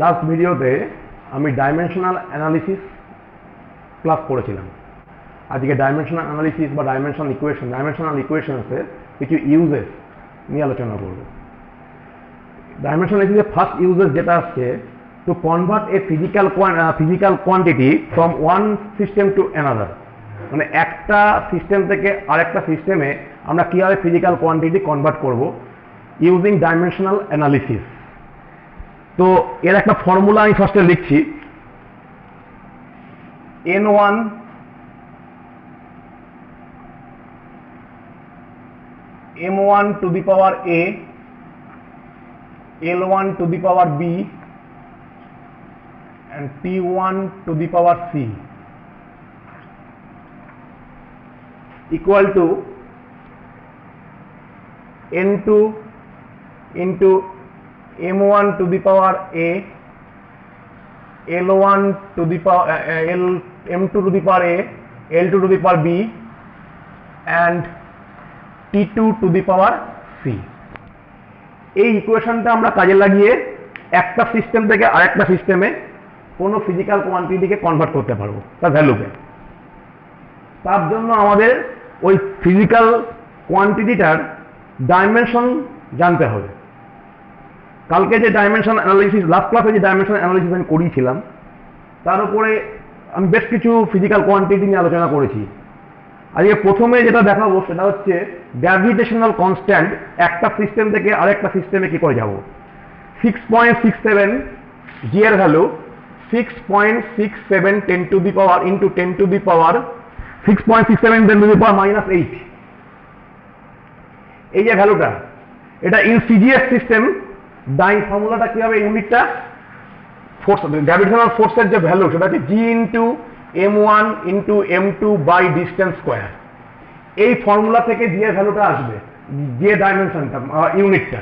Last ভিডিওতে আমি dimensional analysis class করেছিলাম। আজকে ডাইমেনশনাল অ্যানালিসিস বা ডাইমেনশনাল ইকুয়েশনসের কিছু ইউজেস নিয়ে আলোচনা করব। ডাইমেনশনাল অ্যানালিসিসের ফার্স্ট ইউজেস যেটা আসছে, to convert a physical quantity from one system to another, মানে একটা সিস্টেম থেকে আরেকটা সিস্টেমে আমরা কীভাবে ফিজিক্যাল কোয়ান্টিটি কনভার্ট করব ইউজিং ডাইমেনশনাল অ্যানালিসিস। তো এর একটা ফর্মুলা আমি ফার্স্টে লিখছি, n1 m1 two the power a, l1 two the power b and p1 to the power c equal to n2 into m1 to the power a, l1 to the power m2 to the power a, l2 to the power b and t2 to the power c। এই ইকুয়েশনটা আমরা কাজে লাগিয়ে একটা system থেকে আরেকটা সিস্টেমে কোনো physical কোয়ান্টিটিকে convert করতে পারবো, তার ভ্যালুকে। তার জন্য আমাদের ওই ফিজিক্যাল কোয়ান্টিটিটার ডাইমেনশন জানতে হবে। কালকে যে ডাইমেনশন অ্যানালিসিস, লাস্ট ক্লাসে যে ডাইমেনশন অ্যানালিসিস আমি করিয়েছিলাম, তার উপরে আমি বেশ কিছু ফিজিক্যাল কোয়ান্টিটি নিয়ে আলোচনা করেছি। আজকে প্রথমে যেটা দেখাবো সেটা হচ্ছে গ্র্যাভিটেশনাল কনস্ট্যান্ট একটা সিস্টেম থেকে আরেকটা সিস্টেমে কি করে যাব। 6.67 জি এর value 6.67 10 to the power into 10 to the power 6.67 10 to the power -8, এই যে ভ্যালুটা, এটা ইন সিজিএস সিস্টেম ফর্মুলাটা কি হবে, ইউনিটটা ফোর্স, গ্র্যাভিটেশনাল ফোর্সের যে ভ্যালু সেটা হচ্ছে G into m1 into m2 by distance square. এই ফর্মুলা থেকে জি এর ভ্যালুটা আসবে, যে ডাইমেনশনটা ইউনিটটা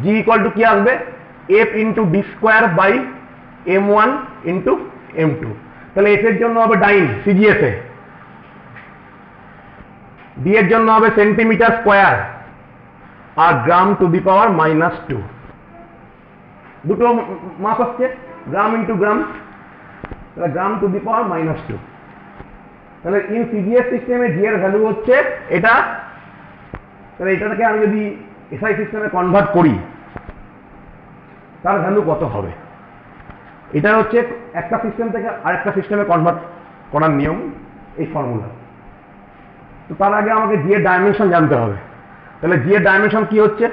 জি ইকুয়াল টু কি আসবে, F into D square by m1 into m2। তাহলে এফ এর জন্য হবে ডাইন সিজিএস এ, ডি এর জন্য হবে সেন্টিমিটার স্কোয়ার আর গ্রাম টু দি পাওয়ার -2। দুটো মাপ আসছে, গ্রাম ইন্টু গ্রাম, তাহলে গ্রাম টু দি পাওয়ার -2। তাহলে ইন সিজিএস সিস্টেমে জি এর ভ্যালু হচ্ছে এটা। তাহলে এটাকে আমি যদি এসআই সিস্টেমে কনভার্ট করি তার ভ্যালু কত হবে, এটা হচ্ছে একটা সিস্টেম থেকে আরেকটা সিস্টেমে কনভার্ট করার নিয়ম, এই ফর্মুলা। তো তার আগে আমাকে জি এর ডাইমেনশন জানতে হবে। তাহলে জি এর ডাইমেনশন কি হচ্ছে,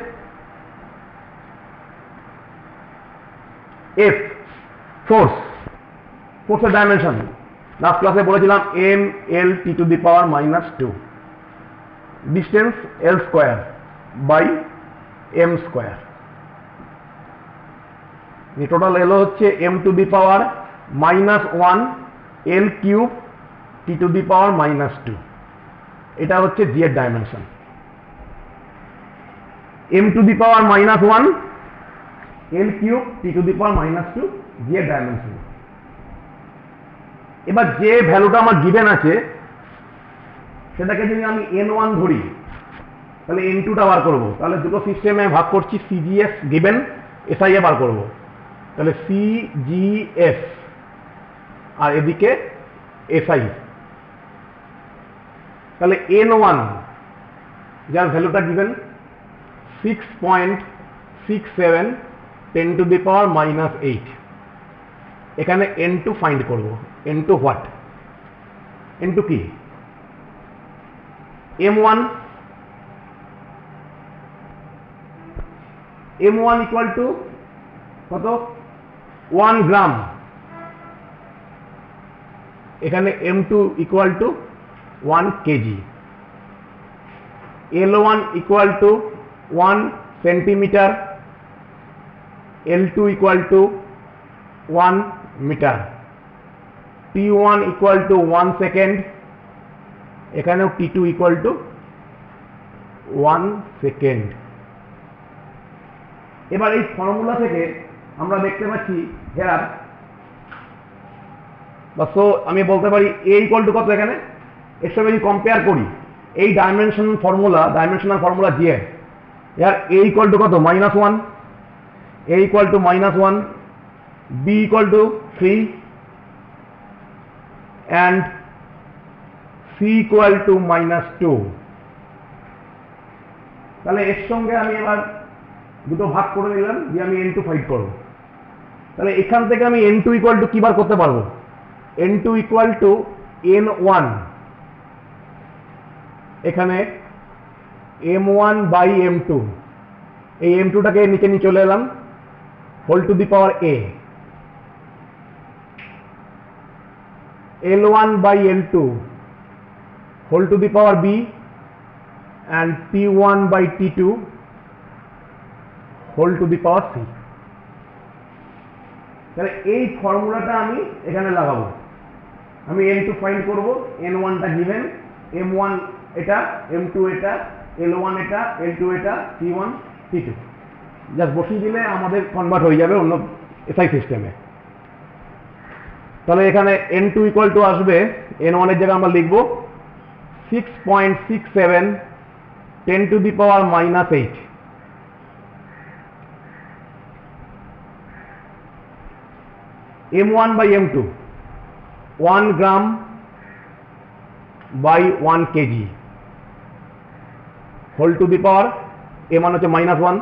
এফ ফোর্সের ডাইমেনশন লাস্ট ক্লাসে বলেছিলাম M L T to the power -2, distance L square by M square. Total এলো হচ্ছে m to the power -1 l cube T to the power -2। এটা হচ্ছে জি এর dimension, m to the power -1 l cube T to the power -2 G এর dimension. এবার যে ভ্যালুটা আমার গিভেন আছে সেটাকে যদি আমি n1 ধরি, তাহলে n2টা বার করবো। তাহলে দুটো সিস্টেমে ভাগ করছি, সিজিএস গিভেন এসআই এ বার করবো। তাহলে সিজিএস আর এদিকে এসআই। তাহলে n1 যার ভ্যালুটা গিভেন 6.67 10 টু দি পাওয়ার -8। এখানে n2 ফাইন্ড করব। n2 হোয়াট, n2 কি, m1 ইকুয়াল টু কত, 1 গ্রাম। এখানে m2 equal to 1 KG, l1 equal to 1 centimetre, l2 equal to 1 metre, t1 equal to 1 second, এখানেও t2 ইকুয়াল টু 1 সেকেন্ড। এবার এই formula থেকে আমরা দেখতে পাচ্ছি হেয়ার, আমি বলতে পারি এ ইকুয়াল টু কত, এখানে এর সঙ্গে যদি কম্পেয়ার করি এই ডাইমেনশনাল ফর্মুলা জি এর, এ ইকুয়াল টু কত, -1, a equal to -1, b equal to 3 and c equal to -2। তাহলে এর সঙ্গে আমি এবার দুটো ভাগ করে নিলাম যে আমি n2 ফাইন্ড করব। তাহলে এখান থেকে আমি n2 ইকুয়াল টু কি বার করতে পারবো? n2 ইকুয়াল টু n1, এখানে m1 বাই m2, এই m2টাকে নিচে নিয়ে চলে এলাম, whole to the power a, l1 by l2 whole to the power b and t1 by t2 whole to the power c। তাহলে এই ফর্মুলাটা আমি এখানে লাগাবো। আমি n2 ফাইন্ড করব, n1টা গিভেন, m1 এটা, m2 এটা, l1 এটা, l2 এটা, t1 t2 জাস্ট বসিয়ে দিলে আমাদের কনভার্ট হয়ে যাবে অন্য এসআই সিস্টেমে। তাহলে এখানে n2 ইকুয়াল টু আসবে, n1 এর জায়গায় আমরা লিখব 6.67 10 to the power -8, m1 by m2 1 gram by 1 kg whole to the power a মান হচ্ছে -1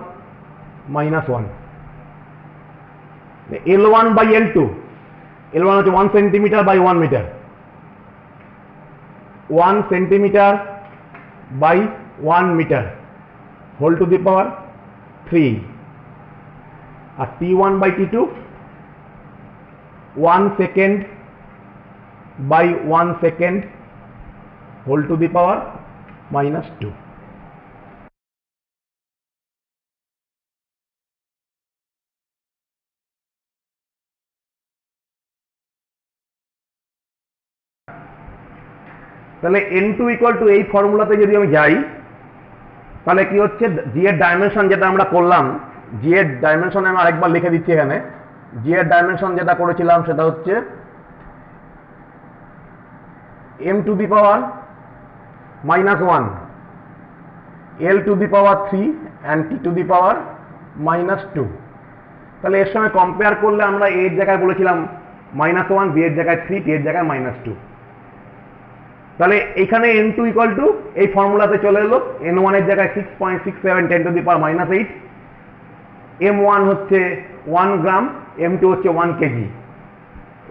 l1 by l2, l1 হচ্ছে 1 centimetre by 1 metre, 1 centimetre by 1 metre whole to the power 3, আর t1 by t2 1 second by 1 second whole to the power -2। তাহলে n2 equal two এই ফর্মুলাতে যদি আমি যাই, তাহলে কি হচ্ছে, জি এর ডাইমেনশন যেটা আমরা করলাম, জি এর ডাইমেনশন আমি আরেকবার লিখে দিচ্ছি এখানে। জি এর ডাইমেনশন যেটা করেছিলাম সেটা হচ্ছে m to the power -1, l to the power 3 and t to the power -2। তাহলে এর সঙ্গে কম্পেয়ার করলে আমরা এর জায়গায় বলেছিলাম -1, বি এর জায়গায় 3, টি এর জায়গায় -2। তাহলে এখানে n2 ইকুয়াল টু এই ফর্মুলাতে চলে এলো, n1 এর জায়গায় 6.67 10 to the power -8, m1 হচ্ছে 1 গ্রাম, m2 হচ্ছে 1 কেজি,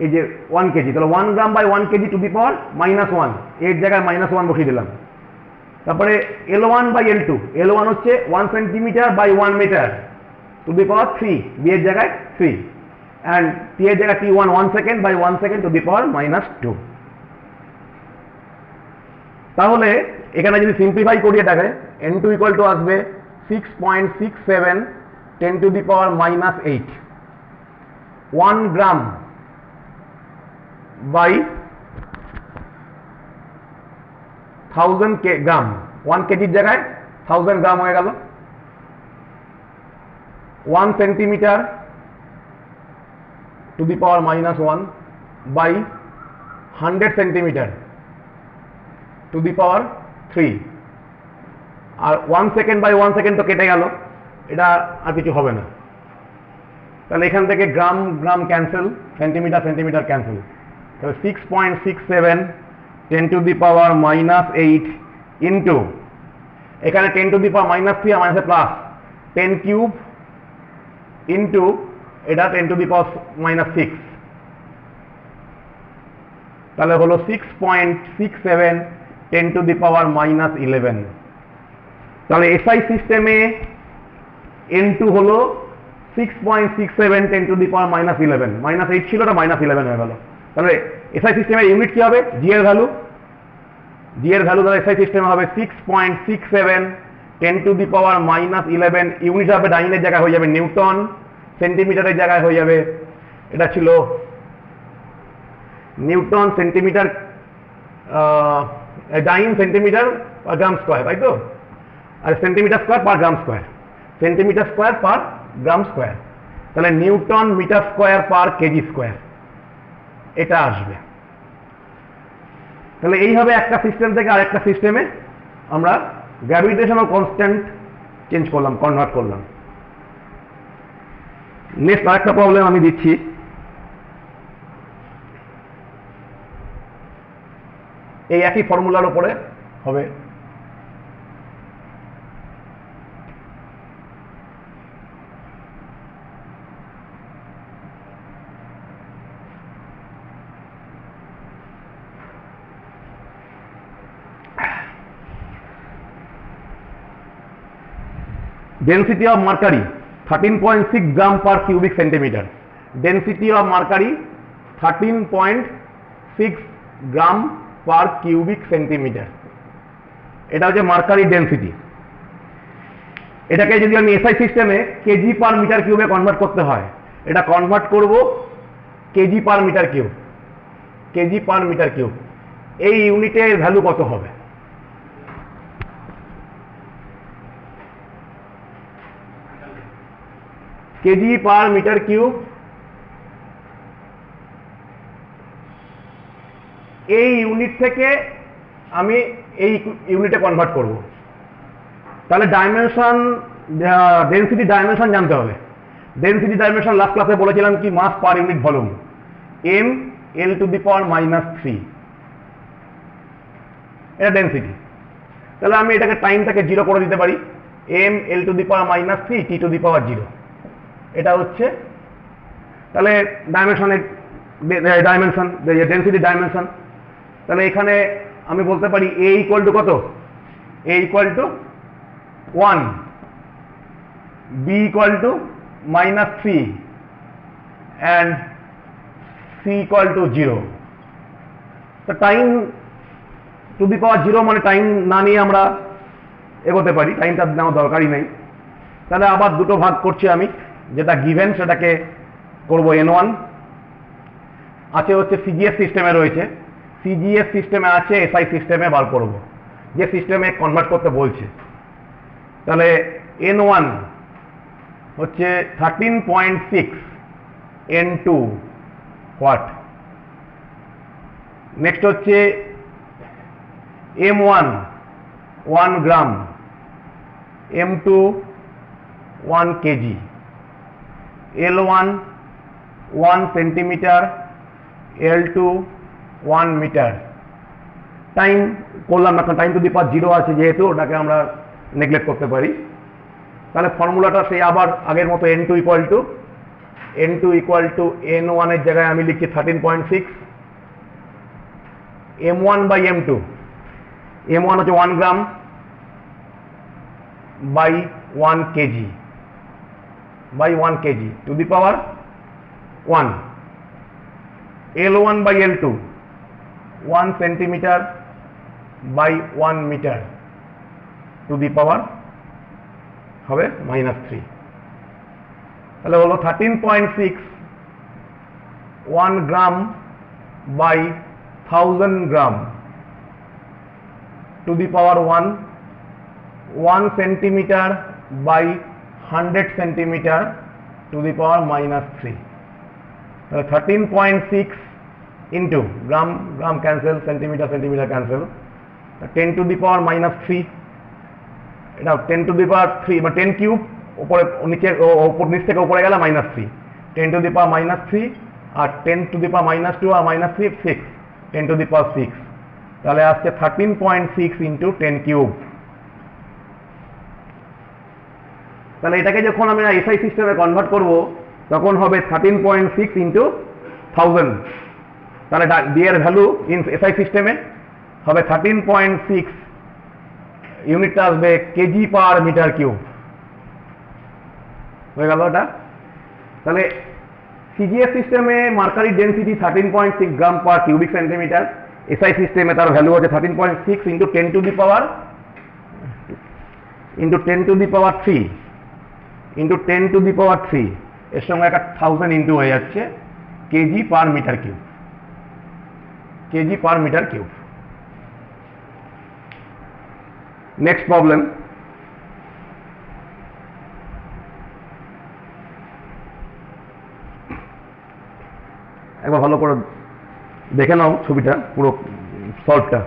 এই যে 1 কেজি, তাহলে 1 gram by 1 KG to the power -1, এর জায়গায় -1 বসিয়ে দিলাম। তারপরে l1 বাই l2, l1 হচ্ছে 1 centimetre by 1 metre to the power 3, B এর জায়গায় 3, অ্যান্ড টি এর জায়গায় t1 1 second by 1 second to the power -2। তাহলে এখানে যদি সিম্পলিফাই করি এটাকে, n2 ইকুয়াল টু আসবে 6.67 10 to the power -8, 1 gram by 1000 gram, 1 কেজির জায়গায় 1000 গ্রাম হয়ে গেল, 1 centimetre to the power -1 by 100 centimetre to the power 3, আর 1 সেকেন্ড বাই 1 সেকেন্ড তো কেটে গেল, এটা আর কিছু হবে না। তাহলে এখান থেকে গ্রাম gram cancel, centimetre centimetre cancel, তাহলে 6.67 10 to the power -8 ইন্টু এখানে 10 to the power -3 আমার কাছে প্লাস 10 কিউব ইন্টু এটা 10 to the power -6, তাহলে হলো 6.67 10 to the power -11। তাহলে এসআই সিস্টেমে n2 হলো 6.67 10 to the power -11, -8 ছিল, ওটা -11 হয়ে গেল। তাহলে এসআই সিস্টেমের ইউনিট কি হবে? জি এর ভ্যালু, জি এর ভ্যালু তাহলে এসআই সিস্টেমে হবে 6.67 10 to the power -11, ইউনিট হবে ডাইনের জায়গায় হয়ে যাবে নিউটন, সেন্টিমিটারের জায়গায় হয়ে যাবে, এটা ছিল newton, centimetre, dyne centimetre per gram square, তাই তো, আর centimetre square per gram square, centimetre square per gram square, তাহলে newton metre square per KG square এটা আসবে। তাহলে এইভাবে একটা সিস্টেম থেকে আরেকটা সিস্টেমে আমরা গ্র্যাভিটেশনাল কনস্ট্যান্ট চেঞ্জ করলাম, কনভার্ট করলাম। নেক্সট আরেকটা প্রবলেম আমি দিচ্ছি, এই একই ফর্মুলার উপরে হবে। Density of mercury 13.6 gram per cubic centimeter. Density of mercury 13.6 gram per cubic centimeter. এটা হচ্ছে মার্কারি ডেনসিটি। এটাকে যদি আমি এসআই সিস্টেমে কেজি পার মিটার কিউবে কনভার্ট করতে হয়, এটা কনভার্ট করব KG per metre cube. KG per metre cube এই ইউনিটের ভ্যালু কত হবে? কেজি পার মিটার কিউব এই ইউনিট থেকে আমি এই ইউনিটে কনভার্ট করব। তাহলে ডাইমেনশন, ডেনসিটি ডাইমেনশন জানতে হবে। ডেনসিটি ডাইমেনশন লাস্ট ক্লাসে বলেছিলাম কি, mass per unit volume, M L to the power -3, এটা ডেনসিটি। তাহলে আমি এটাকে টাইমটাকে 0 করে দিতে পারি, M L to the power -3 T to the power 0। এটা হচ্ছে তাহলে ডাইমেনশনের ডাইমেনশন, ডেনসিটি ডাইমেনশন। তাহলে এখানে আমি বলতে পারি এ ইকুয়াল টু কত? A equal to 1, B equal to -3 and C equal to 0। তো টাইম টু দি পাওয়ার 0 মানে টাইম না নিয়ে আমরা এগোতে পারি, টাইমটা নেওয়া দরকারই নেই। তাহলে আবার দুটো ভাগ করছি আমি, যেটা গিভেন সেটাকে করব n1, আছে হচ্ছে সিজিএস সিস্টেমে রয়েছে, সিজিএস সিস্টেমে আছে, এসআই সিস্টেমে বার করব, যে সিস্টেমে কনভার্ট করতে বলছে। তাহলে n1 হচ্ছে 13.6 n2 ওয়াট। নেক্সট হচ্ছে m1 1 gram, m2 1 KG, L1 1 centimetre, L2 1 metre. Time করলাম না, টাইম টু দি পাওয়ার 0 আছে যেহেতু, ওটাকে আমরা নেগলেক্ট করতে পারি। তাহলে ফর্মুলাটা সেই আবার আগের মতো n2 ইকুয়াল টু n1 এর জায়গায় আমি লিখছি 13.6 m1 বাই m2। m1 হচ্ছে 1 gram by 1 KG, by 1 kg to the power 1, L1 by L2 1 centimeter by 1 meter to the power হবে -3। তাহলে হলো 13.6 1 gram by 1000 gram to the power 1 centimeter by 100 centimetre to the power -3। তাহলে 13.6 into gram gram cancel, centimetre centimetre cancel, 10 to the power -3, এটা 10 to the power 3 বা 10 cube, উপরে নিচে নিচ থেকে উপরে গেলে -3, 10 টু দি পাওয়ার -3 আর 10 টু দি পাওয়ার -2 আর -3 6, 10 টু দি পাওয়ার 6। তাহলে আসছে 13.6 ইন্টু 10 কিউব। তাহলে এটাকে যখন আমি এসআই সিস্টেমে কনভার্ট করব তখন হবে 13.6 ইন্টু 1000। তাহলে ডি এর ভ্যালু ইন এসআই সিস্টেমে হবে 13.6, ইউনিটটা আসবে কেজি পার মিটার কিউব। হয়ে গেল এটা। তাহলে সিজিএস সিস্টেমে mercury density 13.6 gram per cubic centimetre, SI সিস্টেমে তার ভ্যালু হচ্ছে 13.6 into 10 to the power 3 into 10 to the power 3, এর সঙ্গে একটা 1000 ইন্টু হয়ে যাচ্ছে KG per metre cube, KG per metre cube. Next problem, একবার ভালো করে দেখে নাও ছবিটা, পুরো সলভটা।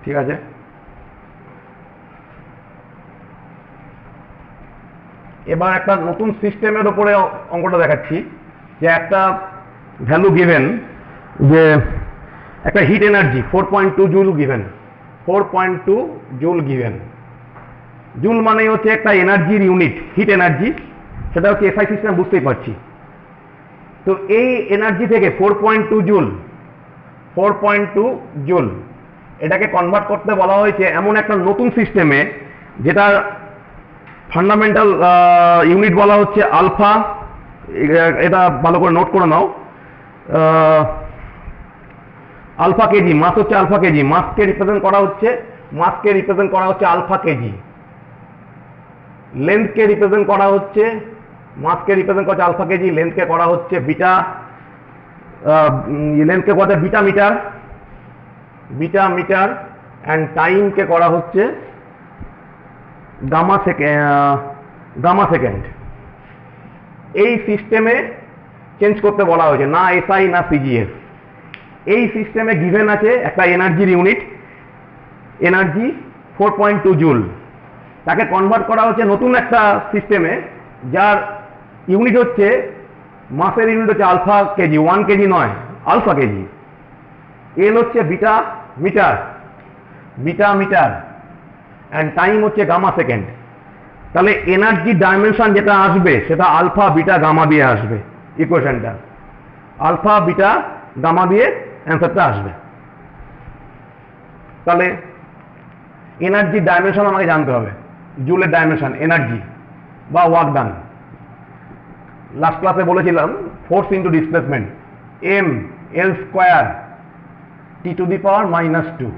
ঠিক আছে, এবার একটা নতুন সিস্টেমের উপরে অঙ্কটা দেখাচ্ছি, যে একটা ভ্যালু গিভেন, যে একটা hit energy 4.2 joule given, 4.2 joule given. Joule মানে হচ্ছে একটা এনার্জির ইউনিট, হিট এনার্জি, সেটা হচ্ছে এসআই সিস্টেম, বুঝতেই পারছি। তো এই এনার্জি থেকে 4.2 জুল, 4.2 জুল এটাকে কনভার্ট করতে বলা হয়েছে এমন একটা নতুন সিস্টেমে, যেটার ফান্ডামেন্টাল ইউনিট বলা হচ্ছে আলফা। এটা ভালো করে নোট করে নাও, আলফা কেজি। মাস হচ্ছে আলফা কেজি, মাসকে রিপ্রেজেন্ট করা হচ্ছে আলফা কেজি। লেন্থকে রিপ্রেজেন্ট করা হচ্ছে, মাসকে রিপ্রেজেন্ট করছে আলফা কেজি, লেন্থকে করা হচ্ছে বিটা, লেন্থকে করা হচ্ছে বিটা মিটার, অ্যান্ড টাইমকে করা হচ্ছে গামা সেকেন্ড। এই সিস্টেমে চেঞ্জ করতে বলা হয়েছে, না এসআই না সিজিএস। এই সিস্টেমে গিভেন আছে একটা এনার্জির ইউনিট, এনার্জি 4.2 জুল, তাকে কনভার্ট করা হচ্ছে নতুন একটা সিস্টেমে, যার ইউনিট হচ্ছে, মাসের ইউনিট হচ্ছে আলফা কেজি, 1 কেজি নয়, আলফা কেজি। এল হচ্ছে বিটা মিটার, অ্যান্ড টাইম হচ্ছে গামা সেকেন্ড। তাহলে এনার্জি ডাইমেনশন যেটা আসবে সেটা আলফা বিটা গামা দিয়ে আসবে। ইকুয়েশনটা আলফা বিটা গামা দিয়ে অ্যান্সারটা আসবে। তাহলে এনার্জি ডাইমেনশন আমাকে জানতে হবে, জুলের ডাইমেনশন, এনার্জি বা ওয়ার্ক ডান। লাস্ট ক্লাসে বলেছিলাম force into displacement, M L square T to the power -2,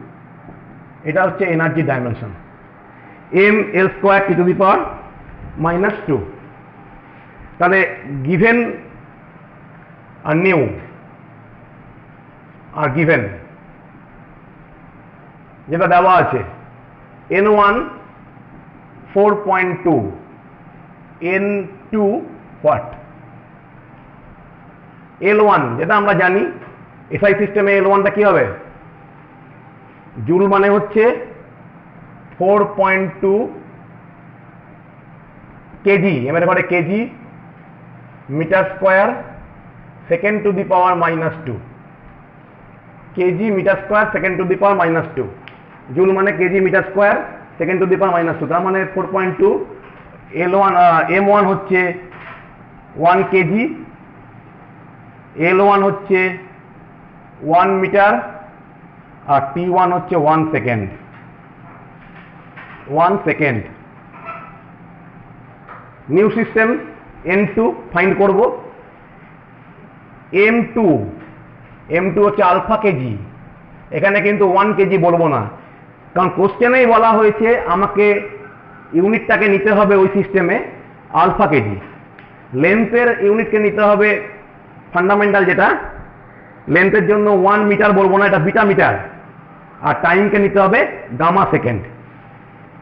এটা হচ্ছে energy dimension, M L square T to the power -2। তাহলে গিভেন আর নিউ আর গিভেন যেটা দেওয়া আছে, N1 4.2, N2 হোয়াট, L1 যেটা আমরা জানি এসআই সিস্টেমে L1টা কি হবে, জুল মানে হচ্ছে 4.2 কেজি, এর ঘরে KG metre square second to the power -2, KG metre square second to the power -2। Joule মানে KG metre square second to the power -2, তার মানে 4.2। L1 M1 হচ্ছে 1 কেজি, L1 হচ্ছে 1 মিটার, আর T1 হচ্ছে 1 second. New system N2 find করব। M2 হচ্ছে alpha KG, এখানে কিন্তু 1 কেজি বলবো না, কারণ কোশ্চেনেই বলা হয়েছে আমাকে ইউনিটটাকে নিতে হবে ওই সিস্টেমে আলফা কেজি। লেন্থের ইউনিটকে নিতে হবে ফান্ডামেন্টাল যেটা, লেন্থের জন্য 1 মিটার বলবো না, এটা বিটা মিটার, আর টাইমকে নিতে হবে গামা সেকেন্ড।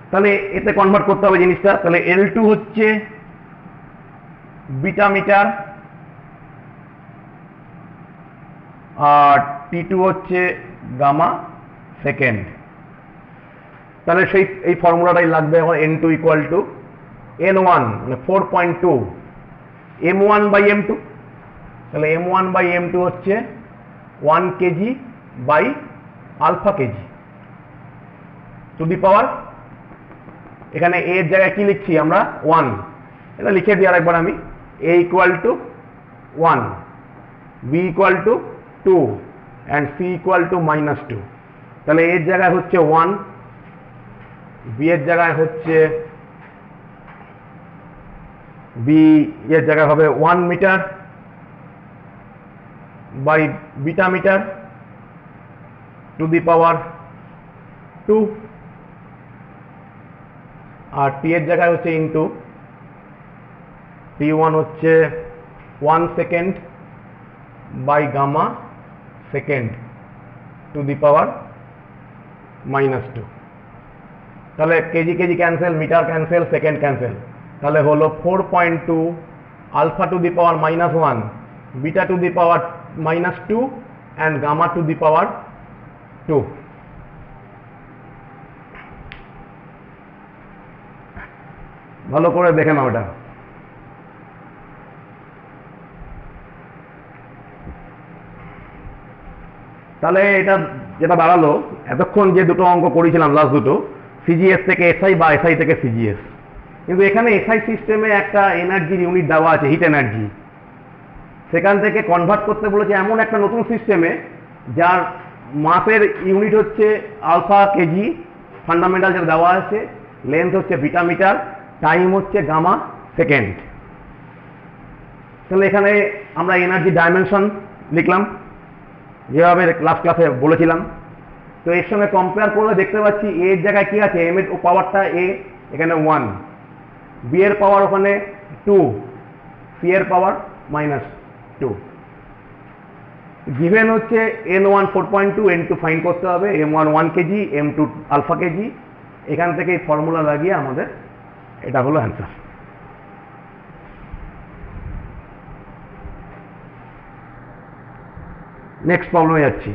তাহলে এতে কনভার্ট করতে হবে জিনিসটা। তাহলে L2 হচ্ছে বিটা মিটার, আর T2 হচ্ছে গামা সেকেন্ড। তাহলে এই ফর্মুলাটাই লাগবে এখন, N2 = N1 মানে 4.2 M1 বাই M2। তাহলে M1 বাই M2 হচ্ছে 1 KG by alpha KG to the power, এখানে A এর জায়গায় কি লিখছি আমরা, 1, এটা লিখে দিই আরেকবার আমি, A = 1, B = 2, and C = -2। তাহলে এর জায়গায় হচ্ছে 1, B এর জায়গায় হচ্ছে, B এর জায়গায় হবে 1 metre by beta metre to the power 2, আর T এর জায়গায় হচ্ছে ইন্টু, T1 হচ্ছে 1 second by gamma second to the power -2। তাহলে KG KG cancel, metre cancel, second cancel, তাহলে হলো 4.2 alpha to the power -1, beta to the power -2, and gamma to the power 2। ভালো করে দেখে নাও এটা। তাহলে এটা যেটা দাঁড়ালো, এতক্ষণ যে দুটো অঙ্ক করেছিলাম লাস্ট দুটো, সিজিএস থেকে এসআই বা এসআই থেকে সিজিএস, কিন্তু এখানে এসআই সিস্টেমে একটা এনার্জির ইউনিট দেওয়া আছে, হিট এনার্জি, সেখান থেকে কনভার্ট করতে বলেছে এমন একটা নতুন সিস্টেমে যার মাসের ইউনিট হচ্ছে আলফা কেজি, ফান্ডামেন্টাল যেটা দেওয়া আছে, লেন্থ হচ্ছে বিটা মিটার, টাইম হচ্ছে গামা সেকেন্ড। তাহলে এখানে আমরা এনার্জি ডাইমেনশন লিখলাম যেভাবে ক্লাসে বলেছিলাম। তো এর সঙ্গে কম্পেয়ার করে দেখতে পাচ্ছি এ এর জায়গায় কি আছে, এম এর পাওয়ারটা এ, এখানে 1, বি এর পাওয়ার ওখানে 2, সি এর পাওয়ার -2। গিভেন হচ্ছে N1 4.2, N2 ফাইন করতে হবে, M1 1 KG, M2 alpha KG. এখান থেকে ফর্মুলা লাগিয়ে আমাদের এটা হলো অ্যান্সার। নেক্সট প্রবলেমে যাচ্ছি।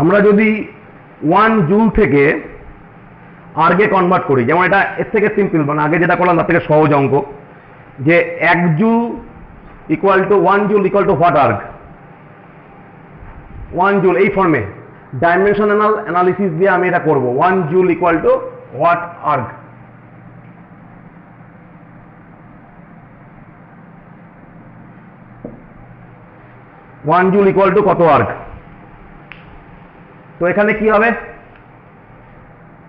আমরা যদি 1 জুল থেকে আর্গে কনভার্ট করি, যেমন এটা এর থেকে সিম্পল, মানে আগে যেটা করলাম তার থেকে সহজ অঙ্ক, যে 1 joule equal to 1 joule equal to what erg, 1 joule এই ফর্মে ডাইমেনশনাল অ্যানালিসিস দিয়ে আমি এটা করব। 1 joule equal to what erg. One joule equal to কত আর্গ। তো এখানে কি হবে,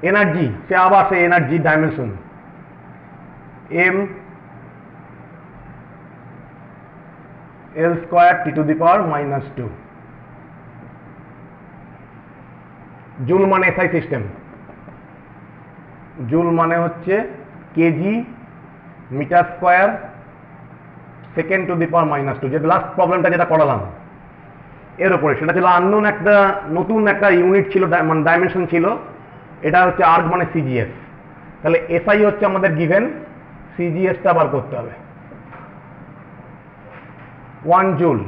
এনার্জি, সে আবার সে energy dimension, M L square T to the power -2। Joule মানে এসআই সিস্টেম, জুল মানে হচ্ছে KG metre square second to the power -2, যে লাস্ট প্রবলেমটা যেটা করালাম এর উপরে, সেটা ছিল আননোন, একটা নতুন একটা ইউনিট ছিল, মানে ডাইমেনশন ছিল, এটা হচ্ছে আর্গ মানে সিজিএস। তাহলে এসআই হচ্ছে আমাদের গিভেন, সিজিএসটা বার করতে হবে। 1 জুল,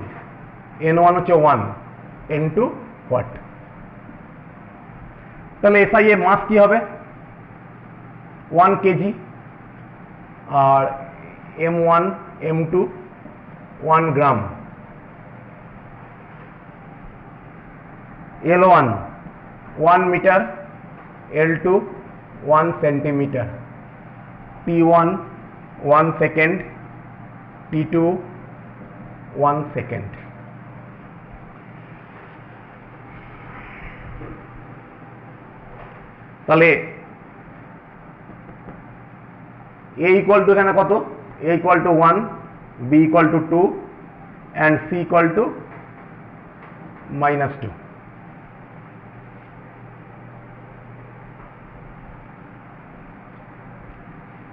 N1 হচ্ছে 1, N2 হোয়াট। তাহলে এসআই এর মাস কি হবে, 1 কেজি, আর M1 M2 1 gram, L1 1 metre, L2 1 centimetre, T1 1 second, T2 1 second. তাহলে A ইকুয়াল টু এখানে কত, A equal to 1, B equal to 2 and C equal to -2।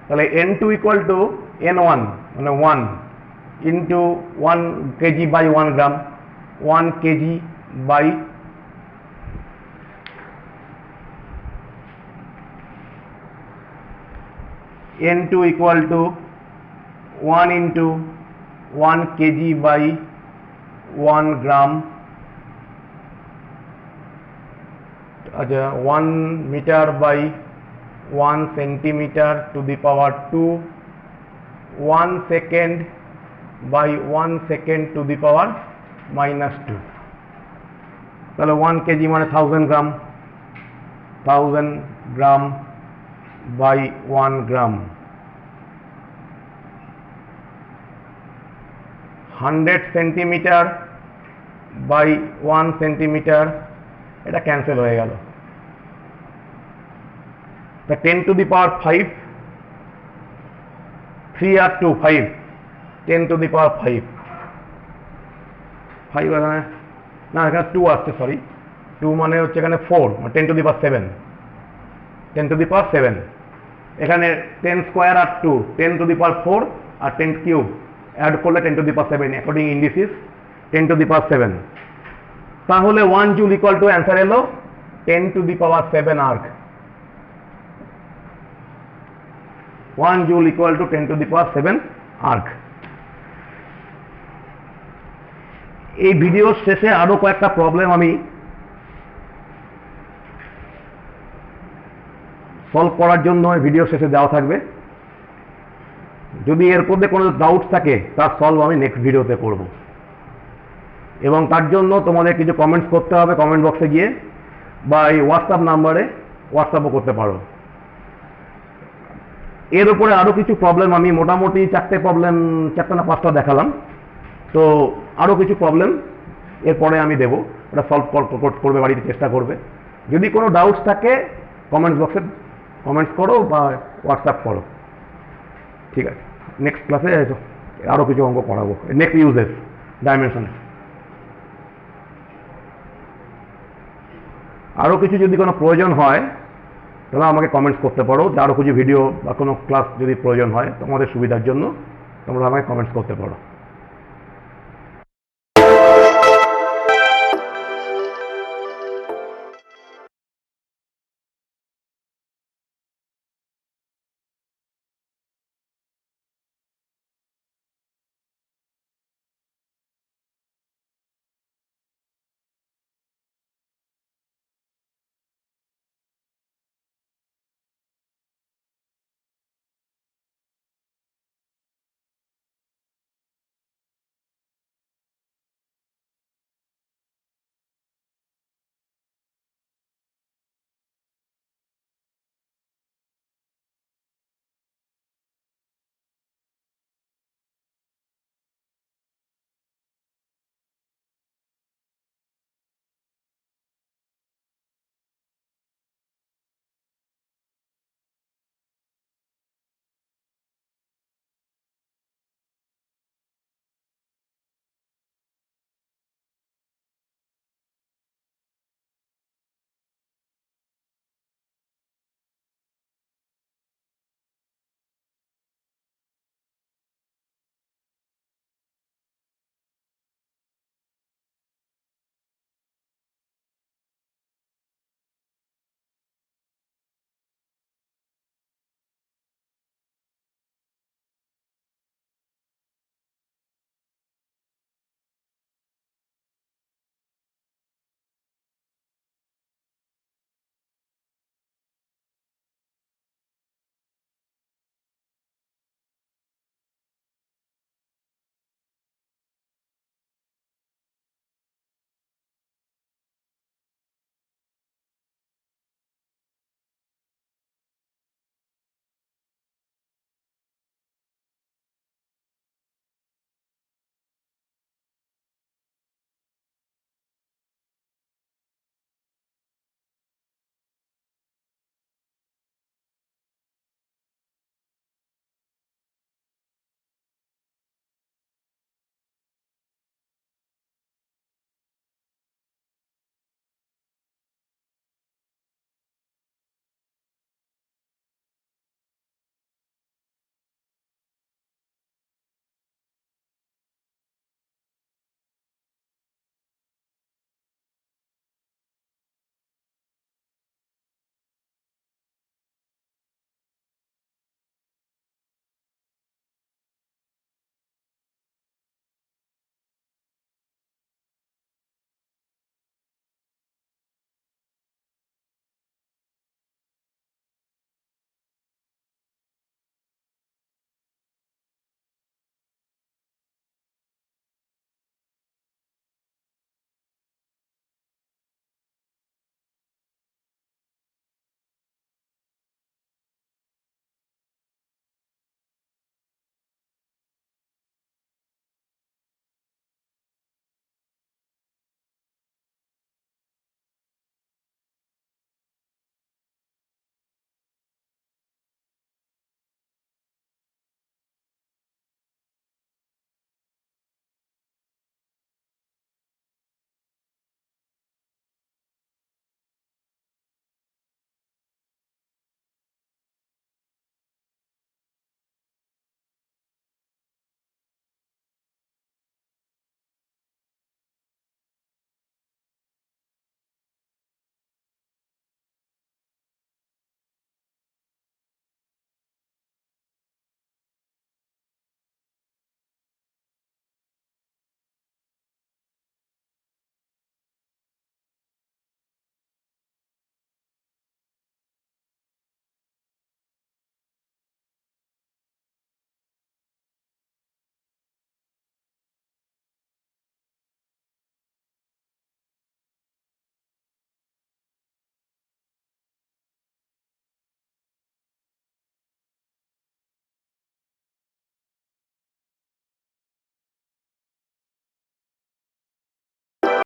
তাহলে N2 ইকুয়াল টু N1 মানে 1 into 1 KG by 1 gram, 1 KG by N2 equal to 1 into 1 KG by 1 gram, আচ্ছা 1 metre by 1 centimetre to the power 2, 1 second by 1 second to the power -2। তাহলে 1 KG মানে 1000 gram, 1000 gram by 1 gram, 100 centimetre by 1 centimetre, এটা cancel হয়ে গেল। 10 to the power 5, 3 R 2 5, 10 to the পাওয়ার 5, 5 এখানে না, এখানে 2 আসছে, সরি 2 মানে হচ্ছে এখানে 4, 10 to the power 7, 10 to the power 7। এখানে 10 স্কোয়ার আর 2, 10 টু দি পাওয়ার 4 আর 10 কিউব অ্যাড করলে 10 to the power 7, according indices 10 to the power 7। তাহলে 1 জুল ইকুয়াল টু অ্যান্সার এলো 10⁻7 erg. 1 joule equal to 10⁻7 erg. এই ভিডিওর শেষে আরো কয়েকটা প্রবলেম আমি সলভ করার জন্য ভিডিও শেষে দেওয়া থাকবে। যদি এর মধ্যে কোনো ডাউট থাকে তার সলভ আমি নেক্সট ভিডিওতে করব, এবং তার জন্য তোমাদের কিছু কমেন্টস করতে হবে কমেন্ট বক্সে গিয়ে, বা এই হোয়াটসঅ্যাপ নাম্বারে হোয়াটসঅ্যাপও করতে পারো। এর উপরে আরও কিছু প্রবলেম আমি মোটামুটি 4টে না 5টা দেখালাম, তো আরও কিছু প্রবলেম এরপরে আমি দেবো, ওটা সলভ করবে, বাড়িতে চেষ্টা করবে। যদি কোনো ডাউটস থাকে কমেন্টস বক্সে কমেন্টস করো বা হোয়াটসঅ্যাপ করো। ঠিক আছে, নেক্সট ক্লাসে আরও কিছু অঙ্ক করাবো, নেক্সট ইউজেস ডাইমেনশনে। আরও কিছু যদি কোনো প্রয়োজন হয় তাহলে আমাকে কমেন্টস করতে পারো, যে আরও কিছু ভিডিও বা কোনো ক্লাস যদি প্রয়োজন হয় তোমাদের সুবিধার জন্য তোমরা আমাকে কমেন্টস করতে পারো।